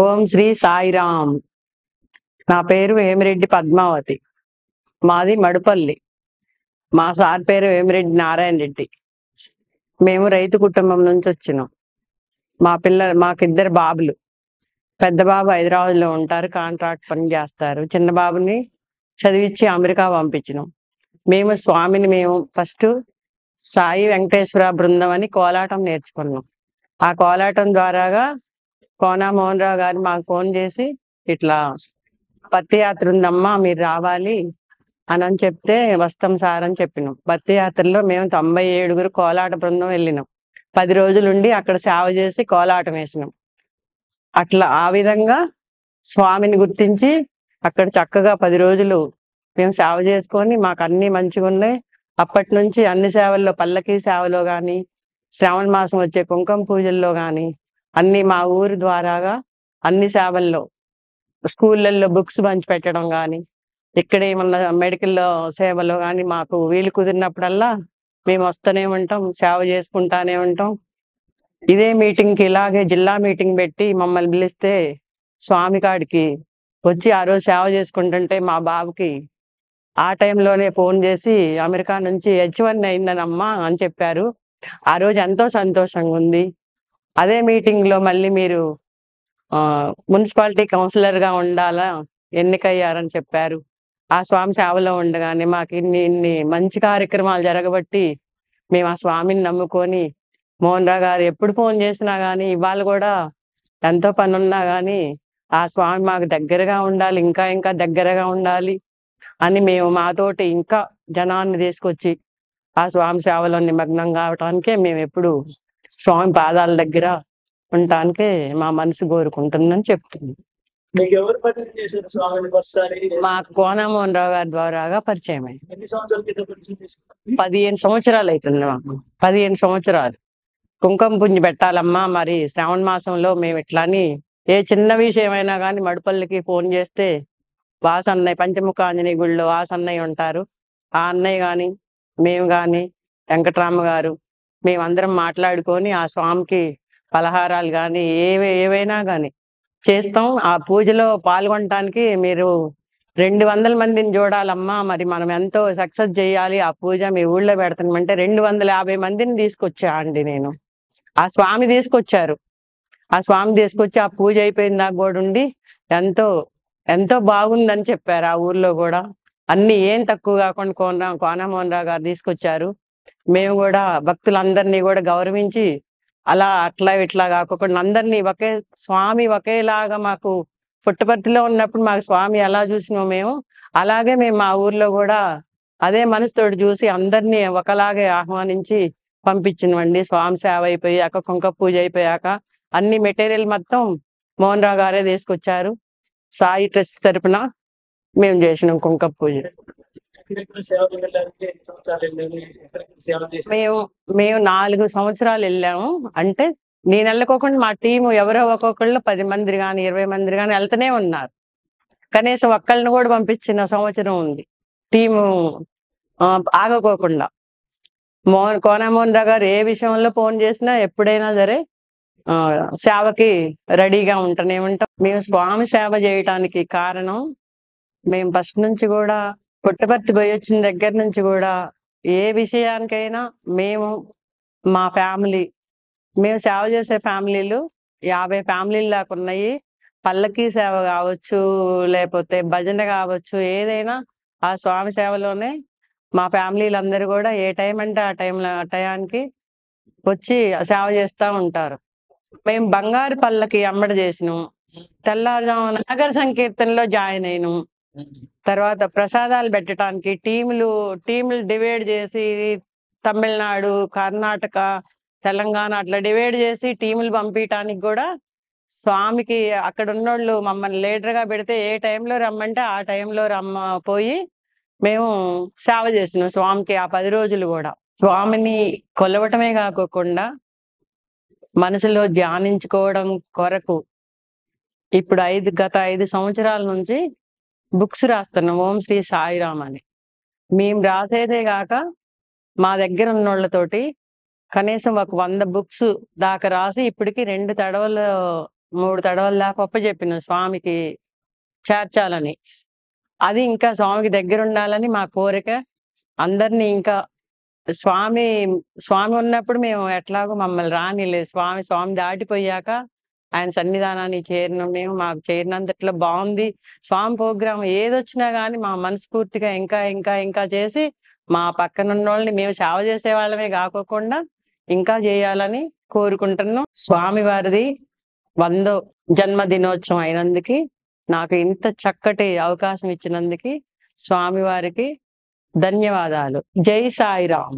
ఓం శ్రీ సాయిరామ్. నా పేరు వేమిరెడ్డి పద్మావతి. మాది మడుపల్లి. మా సార్ పేరు వేమిరెడ్డి నారాయణ రెడ్డి. మేము రైతు కుటుంబం నుంచి వచ్చినాం. మాకిద్దరు బాబులు. పెద్ద బాబు హైదరాబాద్లో ఉంటారు, కాంట్రాక్ట్ పని చేస్తారు. చిన్న బాబుని చదివించి అమెరికా పంపించినాం. మేము ఫస్ట్ సాయి వెంకటేశ్వర బృందం అని కోలాటం నేర్చుకున్నాం. ఆ కోలాటం ద్వారాగా కోనా మోహన్ రావు గారు మాకు ఫోన్ చేసి ఇట్లా పత్తి యాత్ర ఉందమ్మా, మీరు రావాలి అని చెప్తే వస్తాం సార్ అని చెప్పినాం. పత్తి యాత్రలో మేము 97 కోలాట బృందం వెళ్ళినాం. 10 రోజులుండి అక్కడ సేవ చేసి కోలాటం వేసినాం. అట్లా ఆ విధంగా స్వామిని గుర్తించి అక్కడ చక్కగా 10 రోజులు మేము సేవ చేసుకొని మాకు అన్ని మంచిగా ఉన్నాయి. అప్పటి నుంచి అన్ని సేవల్లో, పల్లకీ సేవలో కానీ, శ్రావణ మాసం వచ్చే కుంకుమ పూజల్లో కానీ, అన్ని మా ఊరి ద్వారాగా అన్ని సేవల్లో, స్కూళ్ళల్లో బుక్స్ పంచి పెట్టడం కానీ, ఇక్కడ ఏమన్నా మెడికల్ సేవలో కానీ మాకు వీలు కుదిరినప్పుడల్లా మేము వస్తూనే ఉంటాం, సేవ చేసుకుంటానే ఉంటాం. ఇదే మీటింగ్కి ఇలాగే జిల్లా మీటింగ్ పెట్టి మమ్మల్ని పిలిస్తే స్వామి కాడికి వచ్చి ఆ రోజు సేవ చేసుకుంటుంటే మా బాబుకి ఆ టైంలోనే ఫోన్ చేసి అమెరికా నుంచి H1 అయిందనమ్మా అని చెప్పారు. ఆ రోజు ఎంతో సంతోషంగా ఉంది. అదే మీటింగ్ లో మళ్ళీ మీరు మున్సిపాలిటీ కౌన్సిలర్ గా ఉండాలా, ఎన్నికయ్యారని చెప్పారు. ఆ స్వామి సేవలో ఉండగానే మాకు ఇన్ని మంచి కార్యక్రమాలు జరగబట్టి మేము ఆ స్వామిని నమ్ముకొని, మోహన్ రావు గారు ఎప్పుడు ఫోన్ చేసినా గానీ, ఇవాళ కూడా ఎంతో పని ఉన్నా గానీ ఆ స్వామి మాకు దగ్గరగా ఉండాలి, ఇంకా ఇంకా దగ్గరగా ఉండాలి అని మేము మాతోటి ఇంకా జనాన్ని తీసుకొచ్చి ఆ స్వామి సేవలో నిమగ్నం కావటానికే మేము ఎప్పుడు స్వామి పాదాల దగ్గర ఉండటానికే మా మనసు కోరుకుంటుందని చెప్తుంది. మీకు ఎవరు పరిచయం చేశారు స్వామిని ఒకసారి? మాకు కోనమోహన్ రావు గారి ద్వారాగా పరిచయం అయింది. ఎన్ని సంవత్సరాల క్రితం పరిచయం చేసుకున్నారు? 15 సంవత్సరాలు అవుతుంది. మాకు 15 సంవత్సరాలు. కుంకుమ పుంజి పెట్టాలమ్మా, మరి శ్రావణ మాసంలో మేము ఇట్లా అని ఏ చిన్న విషయమైనా కానీ మడుపల్లికి ఫోన్ చేస్తే వాసన్నయ్య, పంచముఖ ఆంజనేయ గుళ్ళో వాసన్నయ్య ఉంటారు. ఆ అన్నయ్య కానీ, మేము కానీ, వెంకటరామ గారు, మేమందరం మాట్లాడుకొని ఆ స్వామికి పలహారాలు కానీ ఏవైనా కానీ చేస్తాం. ఆ పూజలో పాల్గొనటానికి మీరు 200 మందిని చూడాలమ్మా, మరి మనం ఎంతో సక్సెస్ చేయాలి, ఆ పూజ మీ ఊళ్ళో పెడతామంటే 250 మందిని తీసుకొచ్చా అండి నేను. ఆ స్వామి తీసుకొచ్చారు. ఆ స్వామి తీసుకొచ్చి ఆ పూజ అయిపోయిన దాకా కూడా ఉండి ఎంతో ఎంతో బాగుందని చెప్పారు. ఆ ఊర్లో కూడా అన్ని ఏం తక్కువ కాకుండా కోనమోహన్ రావు గారు తీసుకొచ్చారు. మేము కూడా భక్తులందరినీ కూడా గౌరవించి అలా అట్లా ఇట్లా కాకుండా అందరినీ స్వామి ఒకేలాగా మాకు పుట్టపర్తిలో ఉన్నప్పుడు మాకు స్వామి ఎలా చూసినాం మేము, అలాగే మేము మా ఊర్లో కూడా అదే మనసుతోటి చూసి అందరినీ ఒకలాగే ఆహ్వానించి పంపించినవండి. స్వామి సేవ అయిపోయాక, కుంకుమ పూజ అయిపోయాక అన్ని మెటీరియల్ మొత్తం మోహన్ రావు గారే తీసుకొచ్చారు. సాయి ట్రస్ట్ తరపున మేము చేసినాం కుంకుమ పూజ. మేము 4 సంవత్సరాలు వెళ్ళాము. అంటే నేను వెళ్ళకోకుండా మా టీము ఎవరో ఒక్కొక్కళ్ళు 10 మంది కానీ 20 మంది కానీ వెళ్తూనే ఉన్నారు. కనీసం ఒక్కళ్ళని కూడా పంపించిన సంవత్సరం ఉంది టీము ఆగకోకుండా. కోనమోహన్ రావు గారు ఏ విషయంలో ఫోన్ చేసినా ఎప్పుడైనా సరే సేవకి రెడీగా ఉంటూనే ఉంటాం. మేము స్వామి సేవ చేయటానికి కారణం, మేము ఫస్ట్ నుంచి కూడా పుట్టపర్తి పోయి వచ్చిన దగ్గర నుంచి కూడా ఏ విషయానికైనా మా ఫ్యామిలీ, మేము సేవ చేసే ఫ్యామిలీలు 50 ఫ్యామిలీలు దాకా ఉన్నాయి. పల్లకీ సేవ కావచ్చు, లేకపోతే భజన కావచ్చు, ఏదైనా ఆ స్వామి సేవలోనే మా ఫ్యామిలీలు అందరూ కూడా ఏ టైం అంటే ఆ టయానికి వచ్చి సేవ చేస్తూ ఉంటారు. మేము బంగారు పల్లకి అమ్మడి చేసినాం. తెల్లారుజామున నగర సంకీర్తనలో జాయిన్ అయినాం. తర్వాత ప్రసాదాలు పెట్టడానికి టీములు డివైడ్ చేసి తమిళనాడు, కర్ణాటక, తెలంగాణ అట్లా డివైడ్ చేసి టీములు పంపించడానికి కూడా స్వామికి అక్కడ ఉన్నోళ్ళు మమ్మల్ని లీడర్గా పెడితే ఏ టైంలో రమ్మంటే ఆ టైంలో పోయి మేము సేవ చేసినాం స్వామికి. ఆ 10 రోజులు కూడా స్వామిని కొలవటమే కాకుండా మనసులో ధ్యానించుకోవడం కొరకు ఇప్పుడు గత 5 సంవత్సరాల నుంచి బుక్స్ రాస్తున్నాం. ఓం శ్రీ సాయిరామ్ అని. మేము రాసేదే కాక మా దగ్గర ఉన్నోళ్ళతోటి కనీసం ఒక 100 బుక్స్ దాకా రాసి ఇప్పటికి 2 తడవలు 3 తడవల దాకా ఒప్పజెప్పినాం స్వామికి చేర్చాలని. అది ఇంకా స్వామికి దగ్గరుండాలని మా కోరిక. అందరిని ఇంకా స్వామి స్వామి ఉన్నప్పుడు మేము ఎట్లాగో మమ్మల్ని రానిలేదు. స్వామి దాటిపోయాక ఆయన సన్నిధానానికి చేరినాం మేము. మాకు చేరినంతట్లో బావుంది. స్వామి ప్రోగ్రామ్ ఏదొచ్చినా గానీ మా మనస్ఫూర్తిగా ఇంకా చేసి మా పక్కనున్నోళ్ళని మేము సేవ చేసేవాళ్ళమే గాకోకుండా ఇంకా జేయాలని కోరుకుంటున్నాం. స్వామివారిది 100వ జన్మదినోత్సవం అయినందుకి నాకు ఇంత చక్కటి అవకాశం ఇచ్చినందుకు స్వామివారికి ధన్యవాదాలు. జై సాయిరాం.